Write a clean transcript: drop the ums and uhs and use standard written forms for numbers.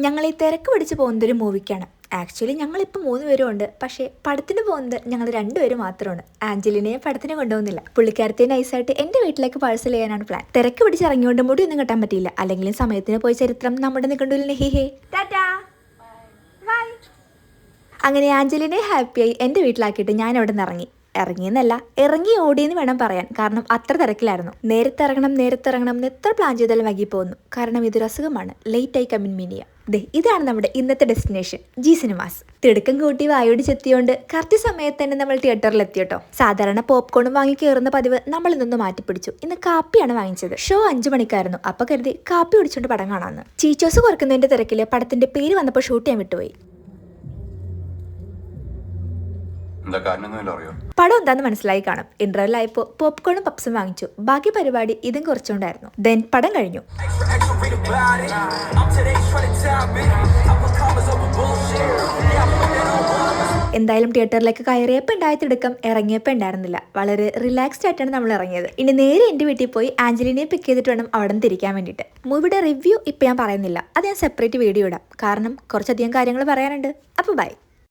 ഞങ്ങൾ ഈ തിരക്ക് പിടിച്ച് പോകുന്നതൊരു മൂവിക്കാണ്. ആക്ച്വലി ഞങ്ങളിപ്പോൾ 3 പേരും ഉണ്ട്. പക്ഷേ പടത്തിന് പോകുന്നത് ഞങ്ങൾ 2 പേര് മാത്രമാണ്. ആഞ്ചലിനെ പടത്തിന് കൊണ്ടുപോകുന്നില്ല. പുള്ളിക്കാരത്തെ നൈസായിട്ട് എൻ്റെ വീട്ടിലേക്ക് പാഴ്സൽ ചെയ്യാനാണ് പ്ലാൻ. തിരക്ക് പിടിച്ച് ഇറങ്ങിയോണ്ട് മുടിയൊന്നും കെട്ടാൻ പറ്റിയില്ല. അല്ലെങ്കിലും സമയത്തിന് പോയി ചരിത്രം നമ്മുടെ നിഘണ്ടുവിൽ ഹേ ടാറ്റാ ബൈ. അങ്ങനെ ആഞ്ചലിനെ ഹാപ്പിയായി എൻ്റെ വീട്ടിലാക്കിയിട്ട് ഞാൻ അവിടെ നിന്ന് ഇറങ്ങിയെന്നല്ല, ഇറങ്ങി ഓടിയെന്ന് വേണം പറയാൻ. കാരണം അത്ര തിരക്കിലായിരുന്നു. നേരത്തെ ഇറങ്ങണം എന്ന് എത്ര പ്ലാൻ ചെയ്താലും വൈകി പോകുന്നു. കാരണം ഇതൊരു അസുഖമാണ്, ലേറ്റായി കമ്മിൻമീനിയ. ഇതാണ് നമ്മുടെ ഇന്നത്തെ ഡെസ്റ്റിനേഷൻ, ജി സിനിമാസ്. തിടുക്കം കൂട്ടി വായോട് ചെത്തിയോണ്ട് കറക്റ്റ് സമയത്ത് തന്നെ നമ്മൾ തിയേറ്ററിൽ എത്തിയോട്ടോ. സാധാരണ പോപ്കോണും വാങ്ങി കയറുന്ന പതിവ് നമ്മൾ ഇന്നൊന്ന് മാറ്റിപ്പിടിച്ചു. ഇന്ന് കാപ്പിയാണ് വാങ്ങിച്ചത്. ഷോ 5 മണിക്കായിരുന്നു. അപ്പൊ കരുതി കാപ്പി കുടിച്ചോണ്ട് പടം കാണാന്ന്. ചീച്ചോസ് കുറക്കുന്നതിന്റെ തിരക്കില് പടത്തിന്റെ പേര് വന്നപ്പോൾ ഷൂട്ട് ചെയ്യാൻ വിട്ടുപോയി. പടം എന്താന്ന് മനസ്സിലായി കാണും. ഇന്റർവെൽ ആയപ്പോൾ പോപ്കോണും പപ്സും വാങ്ങിച്ചു. ബാക്കി പരിപാടി ഇതും കുറച്ചുകൊണ്ടായിരുന്നു. ദെൻ പടം കഴിഞ്ഞു. എന്തായാലും തിയേറ്ററിലേക്ക് കയറിയപ്പോൾ ഉണ്ടായ തിടുക്കം ഇറങ്ങിയപ്പോൾ ഉണ്ടായിരുന്നില്ല. വളരെ റിലാക്സ്ഡ് ആയിട്ടാണ് നമ്മൾ ഇറങ്ങിയത്. ഇനി നേരെ എൻ്റെ വീട്ടിൽ പോയി ആഞ്ചലിനെ പിക്ക് ചെയ്തിട്ട് വേണം അവിടെ നിന്ന് തിരിക്കാൻ വേണ്ടിയിട്ട്. മൂവിയുടെ റിവ്യൂ ഇപ്പം ഞാൻ പറയുന്നില്ല, അത് ഞാൻ സെപ്പറേറ്റ് വീഡിയോ ഇടാം. കാരണം കുറച്ചധികം കാര്യങ്ങൾ പറയാനുണ്ട്. അപ്പോൾ ബൈ.